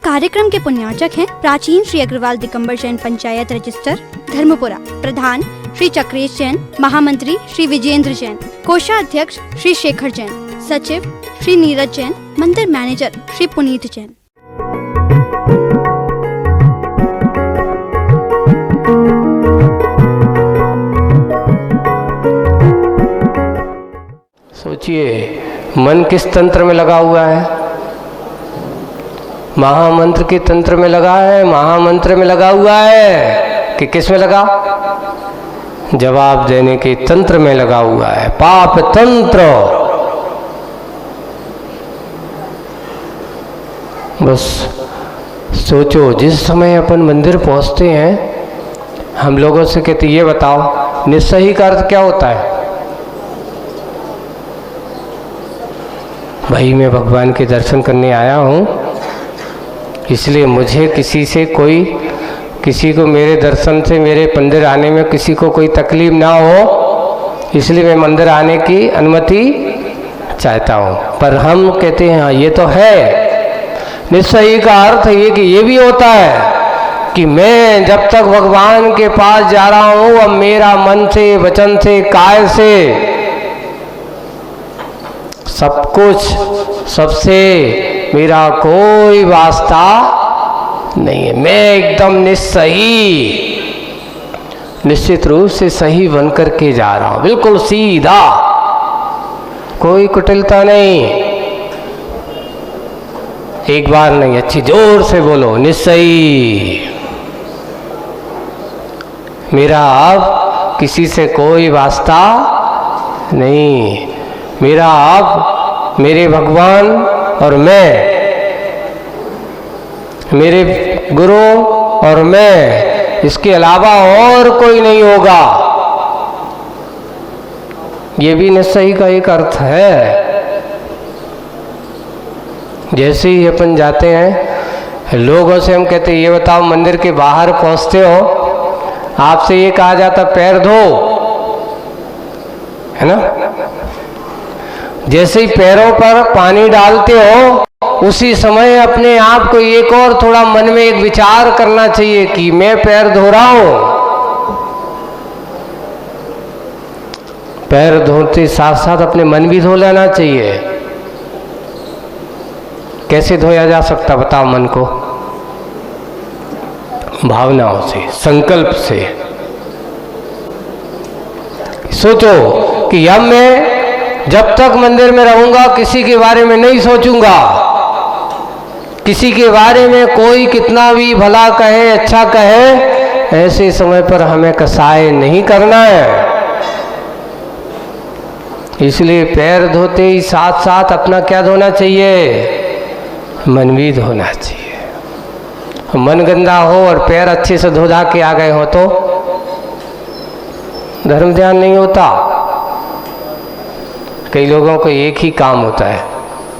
कार्यक्रम के पुण्यार्चक हैं प्राचीन श्री अग्रवाल दिगंबर जैन पंचायत रजिस्टर धर्मपुरा, प्रधान श्री चक्रेश जैन, महामंत्री श्री विजेंद्र जैन, कोषाध्यक्ष श्री शेखर जैन, सचिव श्री नीरज जैन, मंदिर मैनेजर श्री पुनीत जैन। सोचिए, मन किस तंत्र में लगा हुआ है? महामंत्र के तंत्र में लगा है, महामंत्र में लगा हुआ है कि किस में लगा? जवाब देने के तंत्र में लगा हुआ है, पाप तंत्र। बस सोचो, जिस समय अपन मंदिर पहुंचते हैं, हम लोगों से कहते ये बताओ निस्सही का अर्थ क्या होता है? भाई मैं भगवान के दर्शन करने आया हूँ, इसलिए मुझे किसी को मेरे दर्शन से, मेरे मंदिर आने में किसी को कोई तकलीफ ना हो, इसलिए मैं मंदिर आने की अनुमति चाहता हूँ। पर हम कहते हैं हाँ ये तो है। निस्सही का अर्थ ये कि ये भी होता है कि मैं जब तक भगवान के पास जा रहा हूँ, अब मेरा मन से, वचन से, काय से सब कुछ, सबसे मेरा कोई वास्ता नहीं है। मैं एकदम निश्चित रूप से सही बन कर के जा रहा हूं, बिल्कुल सीधा, कोई कुटिलता नहीं। एक बार नहीं, अच्छी जोर से बोलो, निस्सही। मेरा अब किसी से कोई वास्ता नहीं। मेरा अब मेरे भगवान और मैं, मेरे गुरु और मैं, इसके अलावा और कोई नहीं होगा। ये भी निस्सही का एक अर्थ है। जैसे ही अपन जाते हैं, लोगों से हम कहते हैं ये बताओ मंदिर के बाहर पहुंचते हो, आपसे ये कहा जाता पैर धो, है ना? जैसे ही पैरों पर पानी डालते हो, उसी समय अपने आप को एक और थोड़ा मन में एक विचार करना चाहिए कि मैं पैर धो रहा हूं। पैर धोते साथ साथ अपने मन भी धो लेना चाहिए। कैसे धोया जा सकता बताओ मन को? भावनाओं से, संकल्प से। सोचो कि अब मैं जब तक मंदिर में रहूंगा किसी के बारे में नहीं सोचूंगा, किसी के बारे में कोई कितना भी भला कहे, अच्छा कहे, ऐसे समय पर हमें कसाय नहीं करना है। इसलिए पैर धोते ही साथ साथ अपना क्या धोना चाहिए? मन भी धोना चाहिए। मन गंदा हो और पैर अच्छे से धो धा के आ गए हो तो धर्म ध्यान नहीं होता। कई लोगों को एक ही काम होता है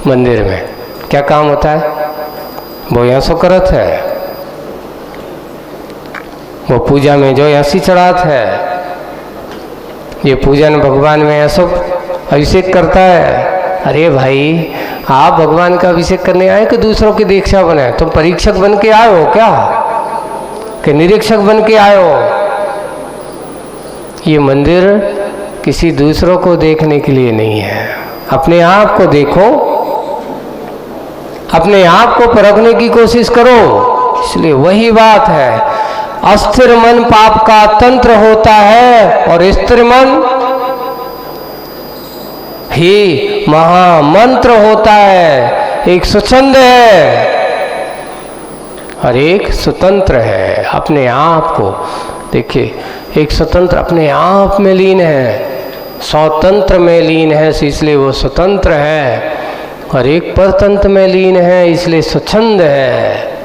मंदिर में। क्या काम होता है? वो यहाँ सो करत है, वो पूजा में जो हंसी चढ़ात है, ये पूजन भगवान में ऐसा अभिषेक करता है। अरे भाई, आप भगवान का अभिषेक करने आए कि दूसरों की दीक्षा बने? तुम परीक्षक बन के आए हो क्या, कि निरीक्षक बन के आए हो? ये मंदिर किसी दूसरों को देखने के लिए नहीं है। अपने आप को देखो, अपने आप को परखने की कोशिश करो। इसलिए वही बात है, अस्थिर मन पाप का तंत्र होता है और स्थिर मन ही महामंत्र होता है। एक स्वच्छंद है और एक स्वतंत्र है। अपने आप को देखिए, एक स्वतंत्र अपने आप में लीन है, स्वतंत्र में लीन है, इसलिए वो स्वतंत्र है, और एक परतंत्र में लीन है, इसलिए स्वच्छंद है।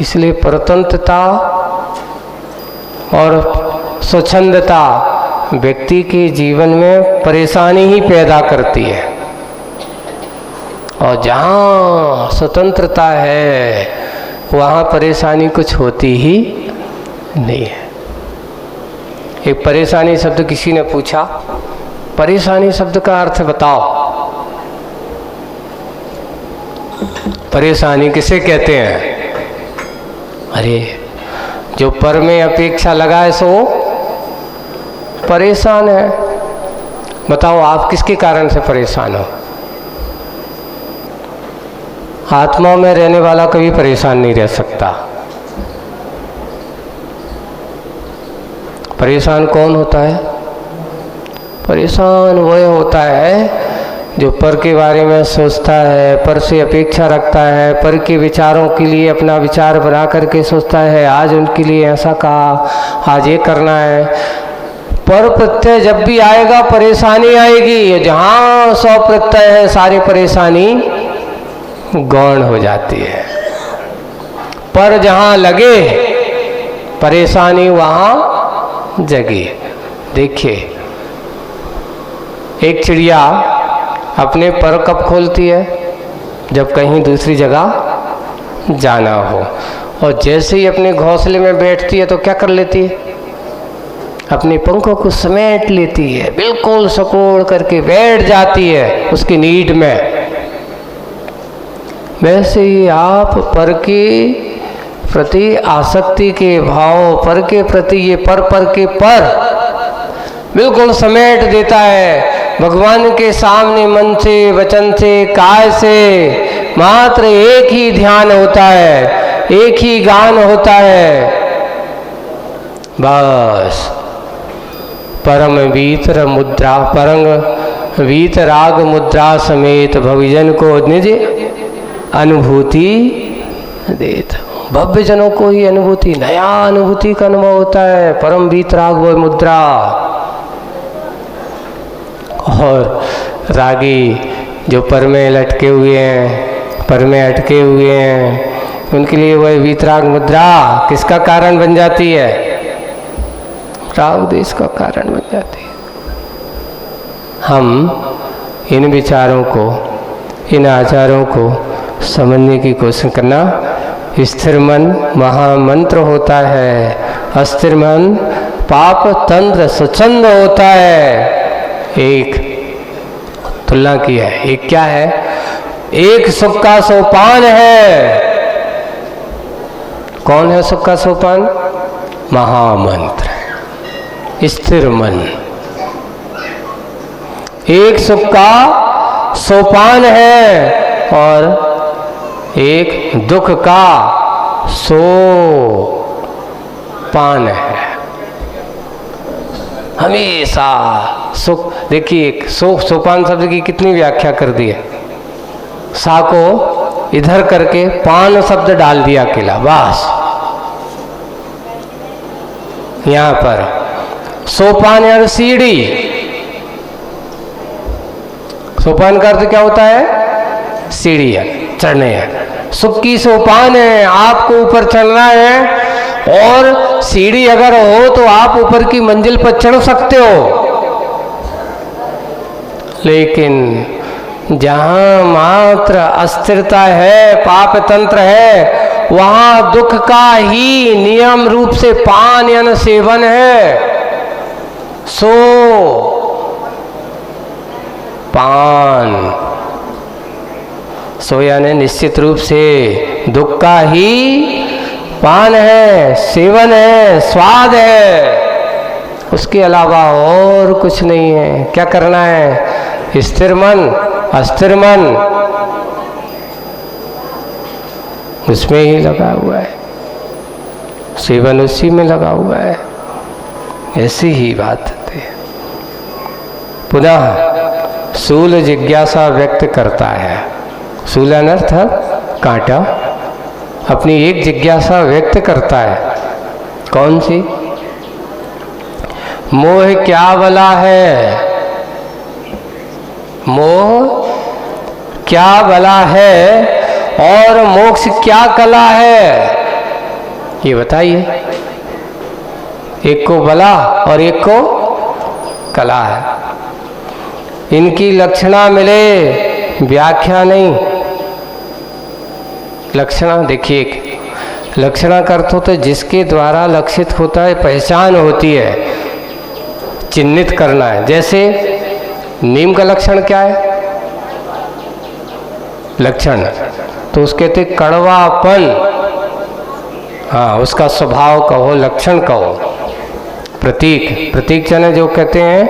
इसलिए परतंत्रता और स्वच्छंदता व्यक्ति के जीवन में परेशानी ही पैदा करती है, और जहाँ स्वतंत्रता है वहाँ परेशानी कुछ होती ही नहीं है। एक परेशानी शब्द किसी ने पूछा, परेशानी शब्द का अर्थ बताओ। परेशानी किसे कहते हैं? अरे जो पर में अपेक्षा लगाए सो परेशान है। बताओ आप किसके कारण से परेशान हो? आत्मा में रहने वाला कभी परेशान नहीं रह सकता। परेशान कौन होता है? परेशान वह होता है जो पर के बारे में सोचता है, पर से अपेक्षा रखता है, पर के विचारों के लिए अपना विचार बना करके सोचता है आज उनके लिए ऐसा कहा, आज ये करना है। पर प्रत्यय जब भी आएगा परेशानी आएगी। जहाँ 100 प्रत्यय है सारी परेशानी गौण हो जाती है। पर जहाँ लगे परेशानी वहाँ जगे। देखिए एक चिड़िया अपने पर कब खोलती है? जब कहीं दूसरी जगह जाना हो, और जैसे ही अपने घोंसले में बैठती है तो क्या कर लेती है? अपने पंखों को समेट लेती है, बिल्कुल सकोड़ करके बैठ जाती है उसकी नीड में। वैसे ही आप पर के प्रति आसक्ति के भाव, पर के प्रति ये पर के पर बिल्कुल समेट देता है। भगवान के सामने मन से, वचन से, काय से मात्र एक ही ध्यान होता है, एक ही गान होता है, बस परम वीतर मुद्रा, परम वीतराग मुद्रा समेत भविजन को निज अनुभूति देत। भव्य जनों को ही अनुभूति, नया अनुभूति का अनुभव होता है। परम वीतराग वो मुद्रा। और रागी जो पर में लटके हुए हैं, पर में अटके हुए हैं, उनके लिए वह वीतराग मुद्रा किसका कारण बन जाती है? राग देश का कारण बन जाती है। हम इन विचारों को, इन आचारों को समझने की कोशिश करना। स्थिर मन महामंत्र होता है, अस्थिर मन पाप तंत्र स्वच्छंद होता है। एक तुलना की है, एक क्या है? एक सुख का सोपान है। कौन है सुख का सोपान? महामंत्र, स्थिर मन। एक सुख का सोपान है और एक दुख का सोपान है। हमेशा सुख। देखिए सोपान शब्द की कितनी व्याख्या कर दी है। सा को इधर करके पान शब्द डाल दिया अकेला, बस। यहां पर सोपान यानी सीढ़ी। सोपान का अर्थ क्या होता है? सीढ़ी है, चढ़ने है। सुख की सोपान है, आपको ऊपर चढ़ना है, और सीढ़ी अगर हो तो आप ऊपर की मंजिल पर चढ़ सकते हो। लेकिन जहां मात्र अस्थिरता है, पाप तंत्र है, वहां दुख का ही नियम रूप से पान यानी सेवन है। सो पान, सो यानी निश्चित रूप से दुख का ही पान है, सेवन है, स्वाद है, उसके अलावा और कुछ नहीं है। क्या करना है? स्थिर मन, अस्थिर मन उसमें ही लगा हुआ है, सेवन उसी में लगा हुआ है। ऐसी ही बात है। पुनः शूल जिज्ञासा व्यक्त करता है। शूल अनर्थ कांटा। अपनी एक जिज्ञासा व्यक्त करता है। कौन सी? मोह क्या बला है? मोह क्या बला है और मोक्ष क्या कला है? ये बताइए। एक को बला और एक को कला है। इनकी लक्षणा मिले, व्याख्या नहीं। लक्षणा देखिए, लक्षणा का अर्थ होता है जिसके द्वारा लक्षित होता है, पहचान होती है, चिन्हित करना है। जैसे नीम का लक्षण क्या है? लक्षण तो उसके कहते कड़वापन, हाँ उसका स्वभाव कहो, लक्षण कहो। प्रतीक जन जो कहते हैं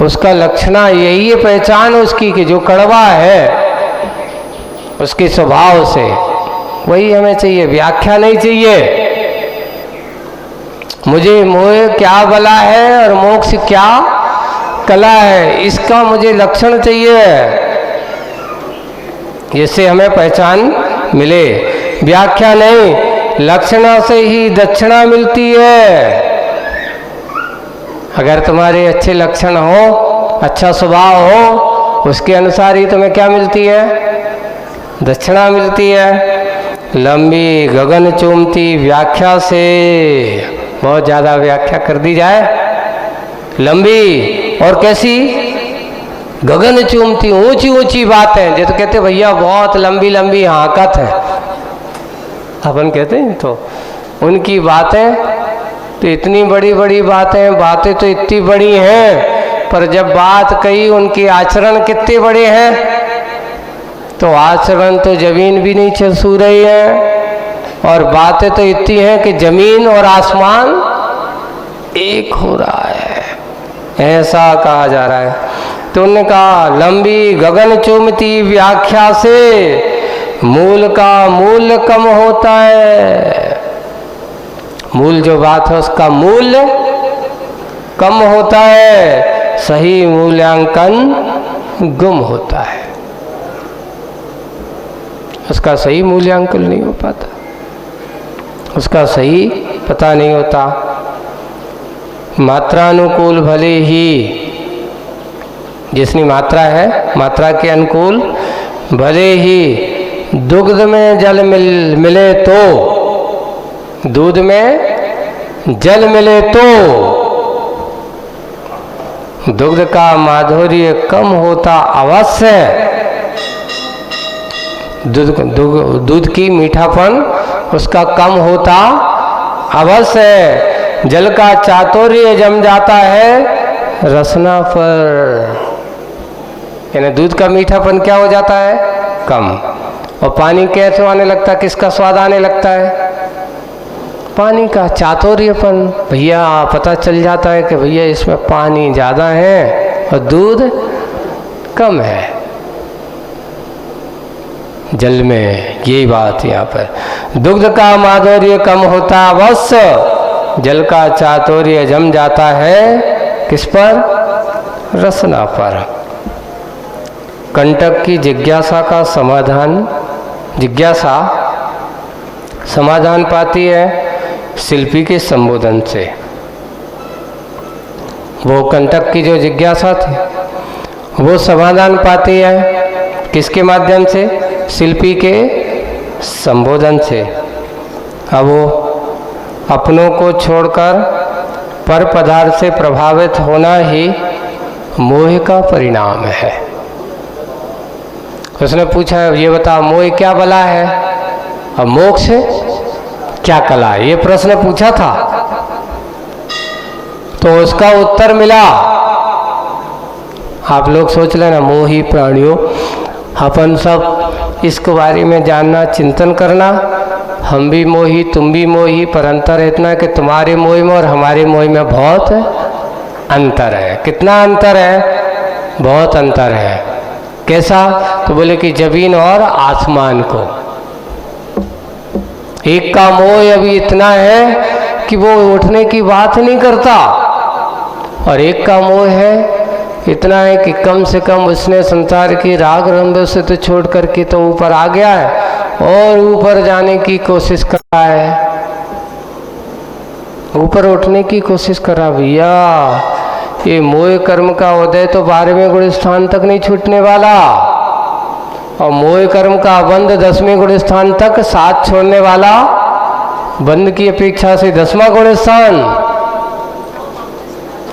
उसका लक्षण यही है, पहचान उसकी कि जो कड़वा है उसके स्वभाव से, वही हमें चाहिए, व्याख्या नहीं चाहिए। मुझे मोह क्या बला है और मोक्ष क्या कला है, इसका मुझे लक्षण चाहिए, जिससे हमें पहचान मिले। व्याख्या नहीं, लक्षणों से ही दक्षिणा मिलती है। अगर तुम्हारे अच्छे लक्षण हो, अच्छा स्वभाव हो, उसके अनुसार ही तुम्हें क्या मिलती है? दक्षिणा मिलती है। लंबी गगन चूमती व्याख्या से, बहुत ज़्यादा व्याख्या कर दी जाए, लंबी और कैसी? गगन चूमती, ऊंची ऊंची बातें, जो तो कहते भैया बहुत लंबी लंबी हाकत है, अपन कहते हैं तो उनकी बातें तो इतनी बड़ी बड़ी बातें तो इतनी बड़ी हैं, पर जब बात कही उनके आचरण कितने बड़े हैं, तो आचरण तो जमीन भी नहीं छू रही है, और बातें तो इतनी हैं कि जमीन और आसमान एक हो रहा है, ऐसा कहा जा रहा है। तो उन्होंने कहा लंबी गगन चूमती व्याख्या से मूल का मूल्य कम होता है। मूल जो बात है उसका मूल्य कम होता है, सही मूल्यांकन गुम होता है, उसका सही मूल्यांकन नहीं हो पाता, उसका सही पता नहीं होता। मात्रानुकूल भले ही, जिसनी मात्रा है मात्रा के अनुकूल भले ही दुग्ध में जल मिले तो, दूध में जल मिले तो दुग्ध का माधुर्य कम होता अवश्य। दूध की मीठापन उसका कम होता अवश्य। जल का चातुर्य जम जाता है रसना पर, यानी दूध का मीठापन क्या हो जाता है? कम। और पानी कैसे आने लगता है? किसका स्वाद आने लगता है? पानी का चातुर्यपन। भैया पता चल जाता है कि भैया इसमें पानी ज़्यादा है और दूध कम है जल में, यही बात यहाँ पर। दुग्ध का माधुर्य कम होता अवश्य, जल का चातुर्य जम जाता है किस पर? रसना पर। कंटक की जिज्ञासा का जिज्ञासा समाधान पाती है शिल्पी के संबोधन से। वो कंटक की जो जिज्ञासा थी वो समाधान पाती है किसके माध्यम से? शिल्पी के संबोधन से। अब वो अपनों को छोड़कर पर पदार्थ से प्रभावित होना ही मोह का परिणाम है। उसने पूछा ये बता मोह क्या बला है और मोक्ष क्या कला है? ये प्रश्न पूछा था तो उसका उत्तर मिला। आप लोग सोच लेना मोही प्राणियों, अपन सब इसके बारे में जानना, चिंतन करना, हम भी मोही तुम भी मोही, पर अंतर इतना है कि तुम्हारे मोह में और हमारे मोह में बहुत अंतर है। कितना अंतर है? बहुत अंतर है। कैसा? तो बोले कि जमीन और आसमान को। एक का मोह अभी इतना है कि वो उठने की बात नहीं करता, और एक का मोह है इतना है कि कम से कम उसने संसार की राग रंभों से तो छोड़ करके तो ऊपर आ गया है और ऊपर जाने की कोशिश कर रहा है, ऊपर उठने की कोशिश कर रहा। भैया ये मोह कर्म का उदय तो 12वें गुण स्थान तक नहीं छूटने वाला, और मोह कर्म का बंध 10वें गुण स्थान तक साथ छोड़ने वाला बंध की अपेक्षा से 10वां गुण स्थान।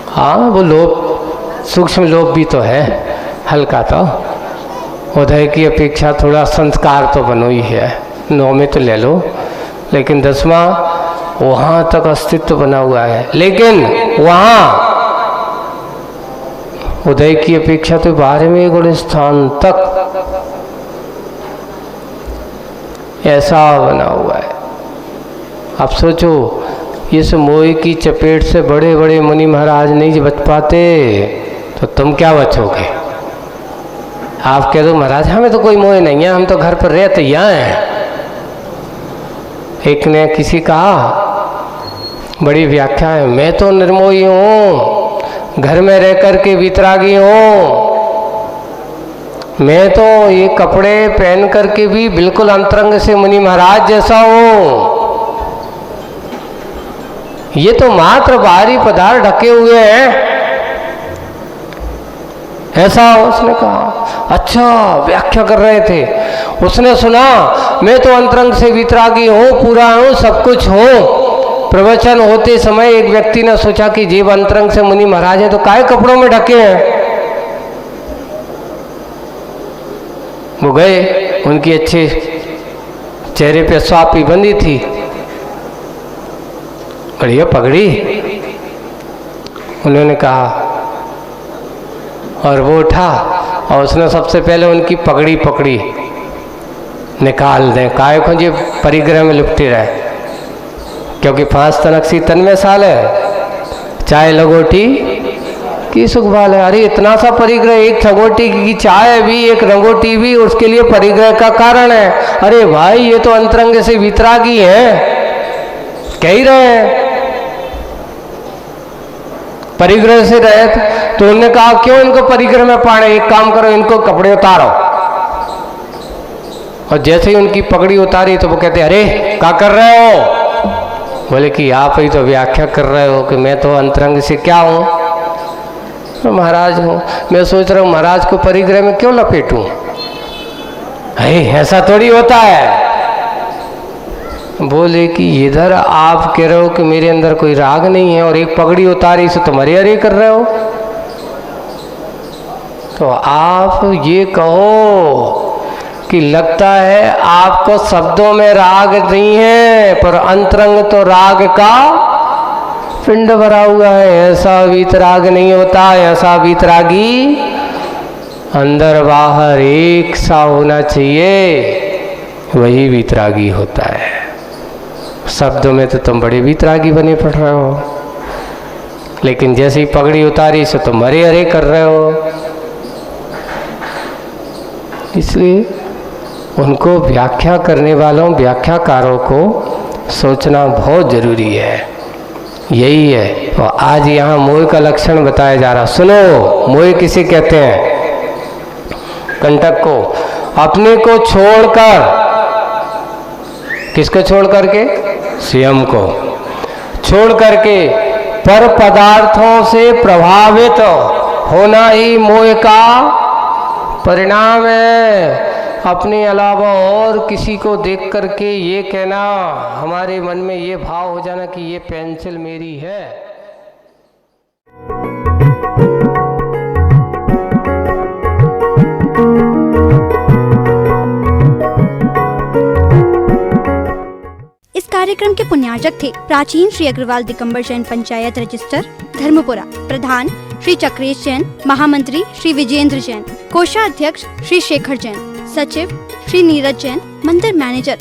हाँ वो लोभ, सूक्ष्म लोभ भी तो है, हल्का तो उदय की अपेक्षा थोड़ा संस्कार तो बनो ही है, 9 में तो ले लो, लेकिन 10वां वहाँ तक अस्तित्व बना हुआ है। लेकिन वहाँ उदय की अपेक्षा तो 12वें गुण स्थान तक ऐसा बना हुआ है। अब सोचो, इस मोह की चपेट से बड़े बड़े मुनि महाराज नहीं बच पाते, तो तुम क्या बचोगे? आप कह दो महाराज हमें तो कोई मोह नहीं है, हम तो घर पर रहते यहाँ हैं। एक ने किसी कहा, बड़ी व्याख्या है, मैं तो निर्मोही हूँ, घर में रह कर के वितरागी हूँ, मैं तो ये कपड़े पहन करके भी बिल्कुल अंतरंग से मुनि महाराज जैसा हूँ, ये तो मात्र बाहरी पदार्थ ढके हुए हैं, ऐसा उसने कहा। अच्छा, व्याख्या कर रहे थे, उसने सुना मैं तो अंतरंग से वितरागी हूँ, पूरा हूँ, सब कुछ हूँ। प्रवचन होते समय एक व्यक्ति ने सोचा कि जीव अंतरंग से मुनि महाराज है तो काहे कपड़ों में ढके हैं। वो गए, उनकी अच्छे चेहरे पे स्वापी बंदी थी, बढ़िया पगड़ी। उन्होंने कहा, और वो उठा और उसने सबसे पहले उनकी पगड़ी पकड़ी, निकाल दें, काय को जी परिग्रह में लिपटी रहे, क्योंकि 5 तनक तन में साल है, चाय लगोटी की सुखभाल है। अरे इतना सा परिग्रह, एक छगोटी की चाय भी, एक रंगोटी भी उसके लिए परिग्रह का कारण है। अरे भाई ये तो अंतरंग से वितरागी है, कह ही रहे हैं परिग्रह से रहित। तो उन्होंने कहा क्यों इनको परिग्रह में पाड़े, एक काम करो इनको कपड़े उतारो। और जैसे ही उनकी पगड़ी उतारी तो वो कहते अरे क्या कर रहे हो? बोले कि आप ही तो व्याख्या कर रहे हो कि मैं तो अंतरंग से क्या हूँ, तो महाराज हूँ। मैं सोच रहा हूँ महाराज को परिग्रह में क्यों लपेटूं? ऐसा थोड़ी होता है। बोले कि इधर आप कह रहे हो कि मेरे अंदर कोई राग नहीं है और एक पगड़ी उतारी से तुम हरे हरे कर रहे हो, तो आप ये कहो कि लगता है आपको शब्दों में राग नहीं है, पर अंतरंग तो राग का पिंड भरा हुआ है। ऐसा वीतराग नहीं होता, ऐसा वीतरागी अंदर बाहर एक सा होना चाहिए, वही वीतरागी होता है। शब्दों में तो तुम बड़े वीतरागी बने पड़ रहे हो, लेकिन जैसे ही पगड़ी उतारी से तुम हरे हरे कर रहे हो। इसलिए उनको व्याख्या करने वालों, व्याख्याकारों को सोचना बहुत जरूरी है। यही है, और आज यहाँ मोह का लक्षण बताया जा रहा। सुनो, मोह किसे कहते हैं? कंटक को, अपने को छोड़कर, किसको छोड़ करके? स्वयं को छोड़ करके पर पदार्थों से प्रभावित होना ही मोह का परिणाम है। अपने अलावा और किसी को देख करके ये कहना, हमारे मन में ये भाव हो जाना कि ये पेंसिल मेरी है। इस कार्यक्रम के पुण्यार्चक थे प्राचीन श्री अग्रवाल दिगंबर जैन पंचायत रजिस्टर धर्मपुरा, प्रधान श्री चक्रेश जैन, महामंत्री श्री विजेंद्र जैन, कोषाध्यक्ष श्री शेखर जैन, सचिव श्री नीरज जैन, मंदिर मैनेजर